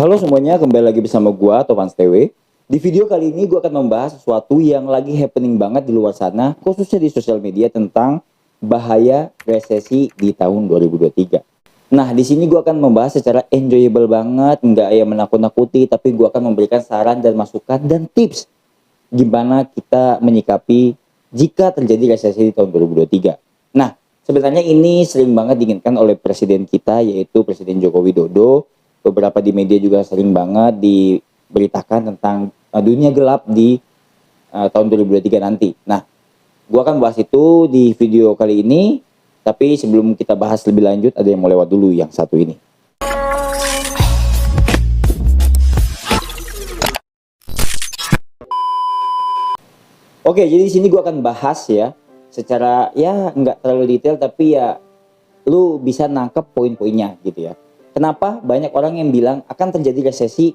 Halo semuanya, kembali lagi bersama gua Tovan STW. Di video kali ini gua akan membahas sesuatu yang lagi happening banget di luar sana, khususnya di sosial media tentang bahaya resesi di tahun 2023. Nah, di sini gua akan membahas secara enjoyable banget, nggak yang menakut-nakuti, tapi gua akan memberikan saran dan masukan dan tips gimana kita menyikapi jika terjadi resesi di tahun 2023. Nah, sebenarnya ini sering banget diinginkan oleh presiden kita, yaitu Presiden Joko Widodo. Beberapa di media juga sering banget diberitakan tentang dunia gelap di tahun 2023 nanti. Nah, gua akan bahas itu di video kali ini, tapi sebelum kita bahas lebih lanjut, ada yang mau lewat dulu yang satu ini. Oke, jadi di sini gua akan bahas ya, secara ya nggak terlalu detail, tapi ya lu bisa nangkep poin-poinnya gitu ya. Kenapa banyak orang yang bilang akan terjadi resesi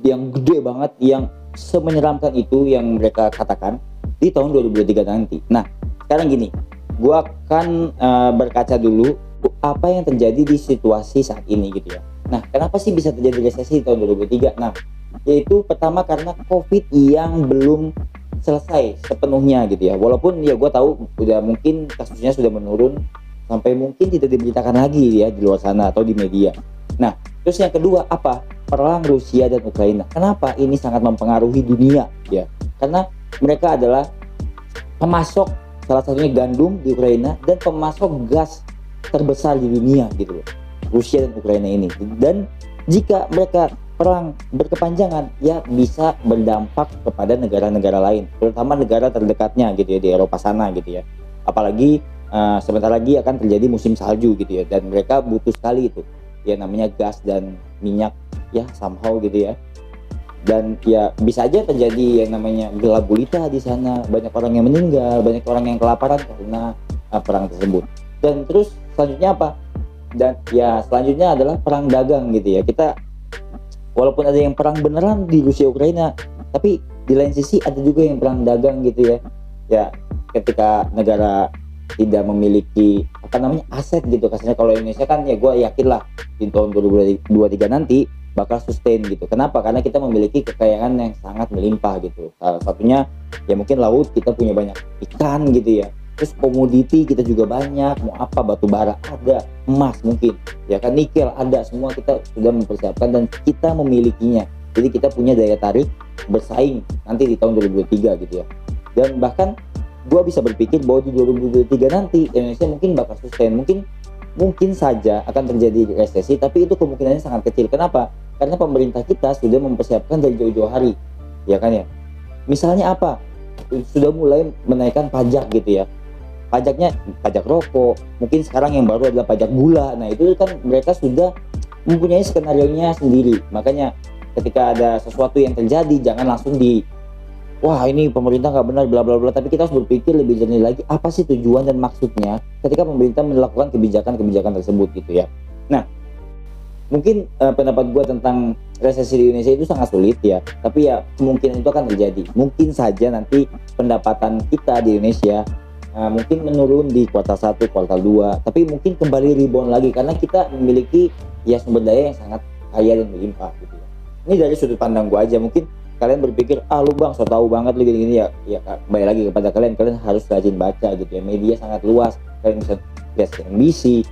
yang gede banget, yang semenyeramkan itu yang mereka katakan di tahun 2023 nanti. Nah, sekarang gini, gua akan berkaca dulu apa yang terjadi di situasi saat ini gitu ya. Nah, kenapa sih bisa terjadi resesi di tahun 2023? Nah, yaitu pertama karena COVID yang belum selesai sepenuhnya gitu ya. Walaupun ya gue tahu udah mungkin kasusnya sudah menurun sampai mungkin tidak diberitakan lagi ya di luar sana atau di media. Nah, terus yang kedua apa? Perang Rusia dan Ukraina. Kenapa ini sangat mempengaruhi dunia ya? Karena mereka adalah pemasok, salah satunya gandum di Ukraina, dan pemasok gas terbesar di dunia gitu loh. Rusia dan Ukraina ini. Dan jika mereka perang berkepanjangan ya bisa berdampak kepada negara-negara lain, terutama negara terdekatnya gitu ya di Eropa sana gitu ya. Apalagi sebentar lagi akan terjadi musim salju gitu ya, dan mereka butuh sekali itu ya namanya gas dan minyak ya somehow gitu ya. Dan ya bisa aja terjadi yang namanya gelap gulita di sana, banyak orang yang meninggal, banyak orang yang kelaparan karena perang tersebut. Dan terus selanjutnya apa? Dan ya selanjutnya adalah perang dagang gitu ya. Kita walaupun ada yang perang beneran di Rusia Ukraina, tapi di lain sisi ada juga yang perang dagang gitu ya. Ya, ketika negara tidak memiliki apa namanya aset gitu, kasarnya kalau Indonesia kan ya gue yakin lah di tahun 2023 nanti bakal sustain gitu. Kenapa? Karena kita memiliki kekayaan yang sangat melimpah gitu. Salah satunya ya mungkin laut, kita punya banyak ikan gitu ya. Terus komoditi kita juga banyak, mau apa, batu bara ada, emas mungkin ya kan, nikel ada, semua kita sudah mempersiapkan dan kita memilikinya. Jadi kita punya daya tarik bersaing nanti di tahun 2023 gitu ya. Dan bahkan gua bisa berpikir bahwa di 2023 nanti Indonesia mungkin bakal sustain, mungkin saja akan terjadi resesi, tapi itu kemungkinannya sangat kecil. Kenapa? Karena pemerintah kita sudah mempersiapkan dari jauh-jauh hari ya kan ya. Misalnya apa? Sudah mulai menaikkan pajak gitu ya, pajaknya pajak rokok, mungkin sekarang yang baru adalah pajak gula. Nah itu kan mereka sudah mempunyai skenario-nya sendiri. Makanya ketika ada sesuatu yang terjadi, jangan langsung wah ini pemerintah nggak benar bla bla bla, tapi kita harus berpikir lebih jernih lagi, apa sih tujuan dan maksudnya ketika pemerintah melakukan kebijakan-kebijakan tersebut gitu ya. Nah, mungkin pendapat gue tentang resesi di Indonesia itu sangat sulit ya, tapi ya kemungkinan itu akan terjadi. Mungkin saja nanti pendapatan kita di Indonesia mungkin menurun di kuartal 1, kuartal 2, tapi mungkin kembali rebound lagi karena kita memiliki ya sumber daya yang sangat kaya dan melimpah gitu ya. Ini dari sudut pandang gua aja. Mungkin kalian berpikir lu bang so tahu banget lu gini-gini ya. Ya kembali lagi kepada kalian harus rajin baca gitu ya. Media sangat luas, kalian bisa lihat CNBC,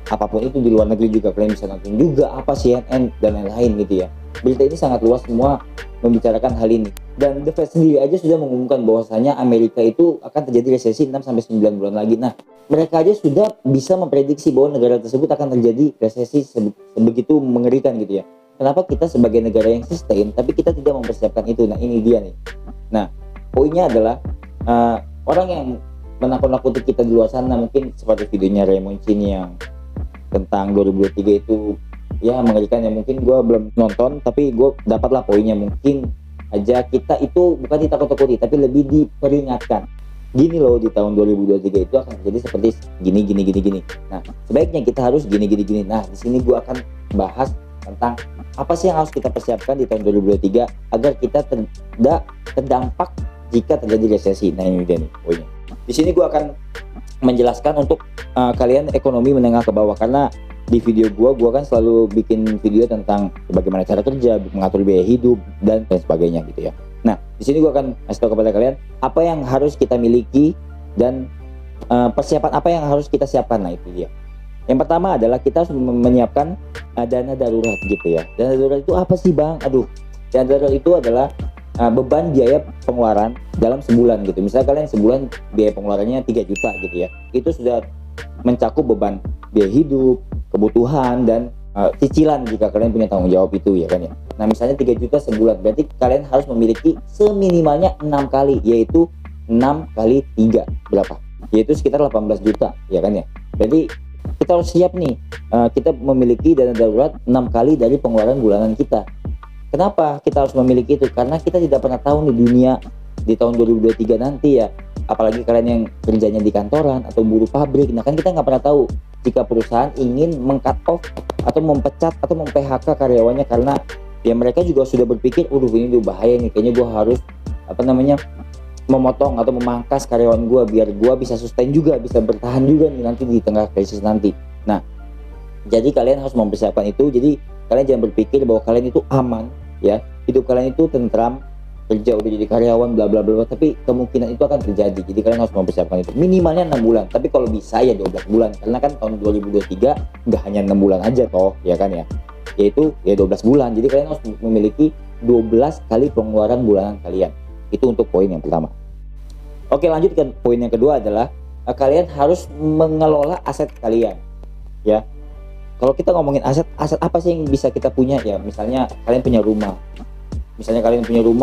apapun itu di luar negeri juga kalian bisa nonton juga, apa CNN dan lain-lain gitu ya. Berita ini sangat luas, semua membicarakan hal ini. Dan The Fed sendiri aja sudah mengumumkan bahwasanya Amerika itu akan terjadi resesi 6-9 bulan lagi. Nah, mereka aja sudah bisa memprediksi bahwa negara tersebut akan terjadi resesi sebegitu mengerikan gitu ya. Kenapa kita sebagai negara yang sustain tapi kita tidak mempersiapkan itu? Nah, ini dia nih. Nah, poinnya adalah orang yang menakut-nakuti kita di luar sana, mungkin seperti videonya Raymond Chin yang tentang 2023 itu ya mengerikan ya. Mungkin gue belum nonton tapi gue dapatlah poinnya. Mungkin aja kita itu bukan ditakut-takuti tapi lebih diperingatkan, gini loh di tahun 2023 itu akan terjadi seperti gini. Nah sebaiknya kita harus gini. Nah di sini gue akan bahas tentang apa sih yang harus kita persiapkan di tahun 2023 agar kita tidak terdampak jika terjadi resesi. Nah ini dia nih poinnya. Di sini gue akan menjelaskan untuk kalian ekonomi menengah ke bawah, karena di video gua kan selalu bikin video tentang bagaimana cara kerja, mengatur biaya hidup dan sebagainya gitu ya. Nah, di sini gua akan kasih tahu kepada kalian apa yang harus kita miliki dan persiapan apa yang harus kita siapkan. Nah, itu dia. Yang pertama adalah kita harus menyiapkan dana darurat gitu ya. Dana darurat itu apa sih Bang? Dana darurat itu adalah beban biaya pengeluaran dalam sebulan gitu. Misalnya kalian sebulan biaya pengeluarannya 3 juta gitu ya. Itu sudah mencakup beban biaya hidup, kebutuhan, dan cicilan jika kalian punya tanggung jawab itu ya kan ya. Nah, misalnya 3 juta sebulan, berarti kalian harus memiliki seminimalnya 6 kali, yaitu 6 kali 3 berapa? Yaitu sekitar 18 juta ya kan ya. Berarti kita harus siap nih, kita memiliki dana darurat 6 kali dari pengeluaran bulanan kita. Kenapa kita harus memiliki itu? Karena kita tidak pernah tahu nih dunia di tahun 2023 nanti ya. Apalagi kalian yang kerjanya di kantoran atau buruh pabrik. Nah kan kita nggak pernah tahu jika perusahaan ingin meng-cut off atau mempecat atau mem-PHK karyawannya, karena ya mereka juga sudah berpikir, ini udah bahaya nih, kayaknya gue harus memotong atau memangkas karyawan gue biar gue bisa sustain juga, bisa bertahan juga nih nanti di tengah krisis nanti. Nah, jadi kalian harus mempersiapkan itu. Jadi kalian jangan berpikir bahwa kalian itu aman ya, hidup kalian itu tentram, kerja udah jadi karyawan bla bla bla, tapi kemungkinan itu akan terjadi. Jadi kalian harus mempersiapkan itu minimalnya 6 bulan, tapi kalau bisa ya 12 bulan, karena kan tahun 2023 nggak hanya 6 bulan aja toh ya kan ya, yaitu ya 12 bulan. Jadi kalian harus memiliki 12 kali pengeluaran bulanan kalian. Itu untuk poin yang pertama. Oke, lanjut ke poin yang kedua adalah kalian harus mengelola aset kalian ya. Kalau kita ngomongin aset apa sih yang bisa kita punya ya? Misalnya kalian punya rumah.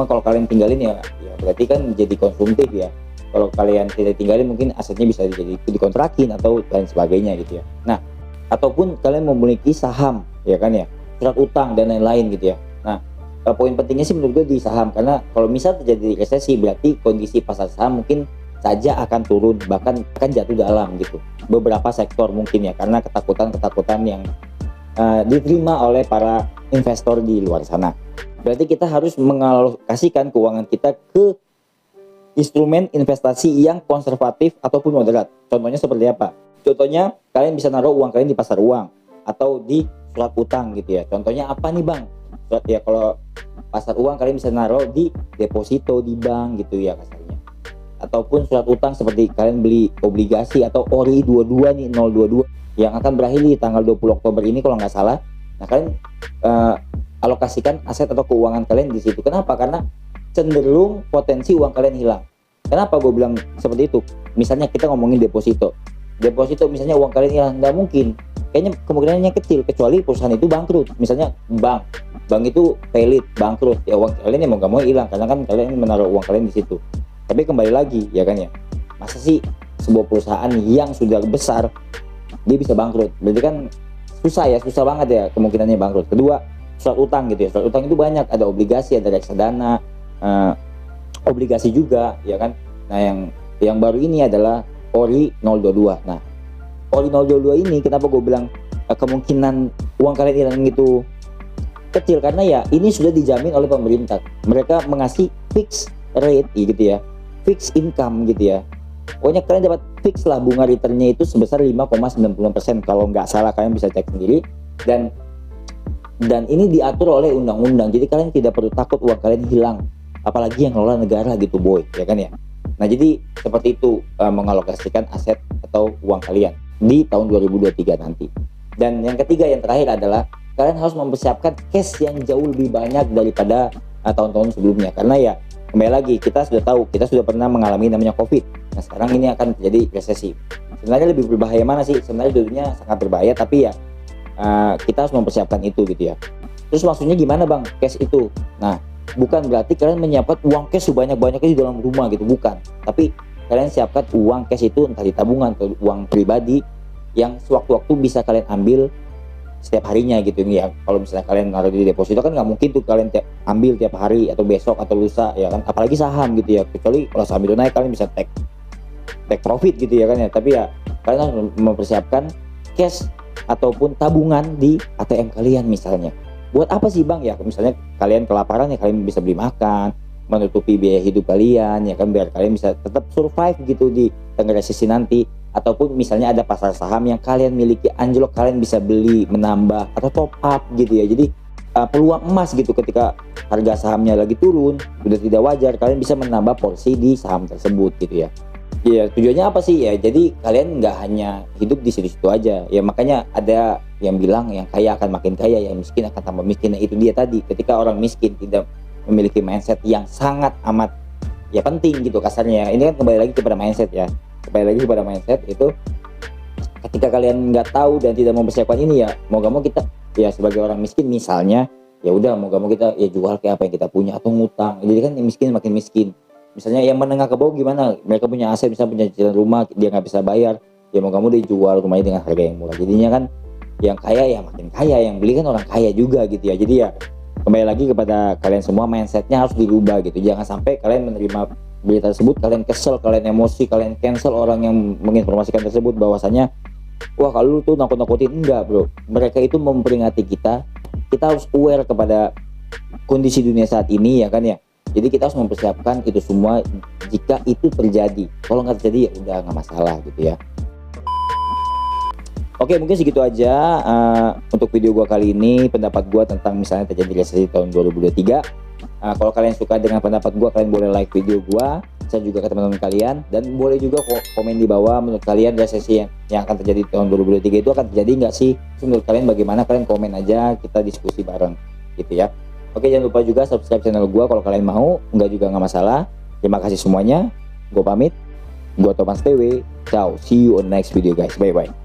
Kalau kalian tinggalin ya berarti kan jadi konsumtif ya. Kalau kalian tidak tinggalin mungkin asetnya bisa jadi dikontrakin atau lain sebagainya gitu ya. Nah, ataupun kalian memiliki saham ya kan ya, surat utang dan lain-lain gitu ya. Nah, poin pentingnya sih menurut gue di saham, karena kalau misal terjadi resesi berarti kondisi pasar saham mungkin saja akan turun, bahkan akan jatuh dalam gitu beberapa sektor mungkin ya, karena ketakutan yang diterima oleh para investor di luar sana. Berarti kita harus mengalokasikan keuangan kita ke instrumen investasi yang konservatif ataupun moderat. Contohnya seperti apa? Contohnya kalian bisa naruh uang kalian di pasar uang atau di surat utang gitu ya. Contohnya apa nih Bang? Ya kalau pasar uang kalian bisa naruh di deposito di bank gitu ya kasarnya, ataupun surat utang seperti kalian beli obligasi atau ORI 22 nih 022 yang akan berakhir di tanggal 20 Oktober ini kalau nggak salah. Nah kalian alokasikan aset atau keuangan kalian di situ. Kenapa? Karena cenderung potensi uang kalian hilang. Kenapa gue bilang seperti itu? Misalnya kita ngomongin deposito misalnya uang kalian hilang, nggak mungkin, kayaknya kemungkinannya kecil kecuali perusahaan itu bangkrut. Misalnya bank itu pelit, bangkrut, ya uang kalian mau nggak mau hilang karena kan kalian menaruh uang kalian di situ. Tapi kembali lagi ya kan ya, masa sih sebuah perusahaan yang sudah besar dia bisa bangkrut? Berarti kan susah banget ya kemungkinannya bangkrut. Kedua, surat utang gitu ya. Surat utang itu banyak, ada obligasi, ada reksadana, obligasi juga ya kan. Nah yang baru ini adalah ORI 022. Nah, ORI 022 ini kenapa gue bilang kemungkinan uang kalian hilang itu kecil, karena ya ini sudah dijamin oleh pemerintah. Mereka mengasih fixed rate gitu ya, fixed income gitu ya. Pokoknya kalian dapat fix lah bunga returnnya itu sebesar 5,90%. Kalau nggak salah kalian bisa cek sendiri. Dan ini diatur oleh undang-undang. Jadi kalian tidak perlu takut uang kalian hilang. Apalagi yang ngelola negara gitu boy, ya kan ya. Nah jadi seperti itu mengalokasikan aset atau uang kalian di tahun 2023 nanti. Dan yang ketiga, yang terakhir adalah kalian harus mempersiapkan cash yang jauh lebih banyak daripada tahun-tahun sebelumnya. Karena ya kembali lagi kita sudah tahu, kita sudah pernah mengalami namanya COVID. Nah sekarang ini akan terjadi resesi. Sebenarnya lebih berbahaya mana sih? Sebenarnya dulunya sangat berbahaya, tapi ya kita harus mempersiapkan itu gitu ya. Terus maksudnya gimana Bang cash itu? Nah bukan berarti kalian menyiapkan uang cash sebanyak-banyaknya di dalam rumah gitu, bukan. Tapi kalian siapkan uang cash itu entah di tabungan atau uang pribadi yang sewaktu-waktu bisa kalian ambil setiap harinya gitu ya. Kalau misalnya kalian naruh di deposito kan nggak mungkin tuh kalian ambil tiap hari atau besok atau lusa ya kan, apalagi saham gitu ya. Kecuali kalau saham itu naik kalian bisa take profit gitu ya kan ya. Tapi ya kalian harus mempersiapkan cash ataupun tabungan di ATM kalian misalnya. Buat apa sih Bang? Ya misalnya kalian kelaparan ya kalian bisa beli makan, menutupi biaya hidup kalian ya kan, biar kalian bisa tetap survive gitu di tengah resesi nanti. ataupun misalnya ada pasar saham yang kalian miliki anjlok, kalian bisa beli, menambah atau top up gitu ya. Jadi peluang emas gitu, ketika harga sahamnya lagi turun, sudah tidak wajar, kalian bisa menambah porsi di saham tersebut gitu ya. Ya tujuannya apa sih ya? Jadi kalian nggak hanya hidup di situ-situ aja ya. Makanya ada yang bilang yang kaya akan makin kaya, yang miskin akan tambah miskin. Nah itu dia tadi, ketika orang miskin tidak memiliki mindset yang sangat amat ya penting gitu kasarnya. Ini kan kembali lagi kepada mindset ya. Kembali lagi kepada mindset itu, ketika kalian nggak tahu dan tidak mempersiapkan ini ya, mau gak mau kita ya sebagai orang miskin misalnya, ya udah mau gak mau kita ya jual kayak apa yang kita punya atau ngutang. Jadi kan yang miskin makin miskin. Misalnya yang menengah ke bawah gimana? Mereka punya aset, misalnya punya cicilan rumah, dia nggak bisa bayar, ya mau gak mau dia jual rumahnya dengan harga yang murah. Jadinya kan yang kaya ya makin kaya, yang beli kan orang kaya juga gitu ya. Jadi ya kembali lagi kepada kalian semua, mindsetnya harus dirubah gitu. Jangan sampai kalian menerima berita tersebut, kalian kesel, kalian emosi, kalian cancel orang yang menginformasikan tersebut bahwasanya wah kalau lu tuh nakut-nakutin. Enggak bro, mereka itu memperingati kita harus aware kepada kondisi dunia saat ini ya kan ya. Jadi kita harus mempersiapkan itu semua jika itu terjadi. Kalau nggak terjadi ya udah nggak masalah gitu ya. Oke, mungkin segitu aja untuk video gua kali ini, pendapat gua tentang misalnya terjadi resesi tahun 2023. Kalau kalian suka dengan pendapat gua, kalian boleh like video gua, saya juga ke teman-teman kalian, dan boleh juga komen di bawah menurut kalian resesi yang akan terjadi di tahun 2023 itu akan terjadi nggak sih? Menurut kalian bagaimana? Kalian komen aja, kita diskusi bareng gitu ya. Oke, jangan lupa juga subscribe channel gua kalau kalian mau, nggak juga nggak masalah. Terima kasih semuanya, gua pamit, gua Thomas TW, ciao, see you on next video guys, bye bye.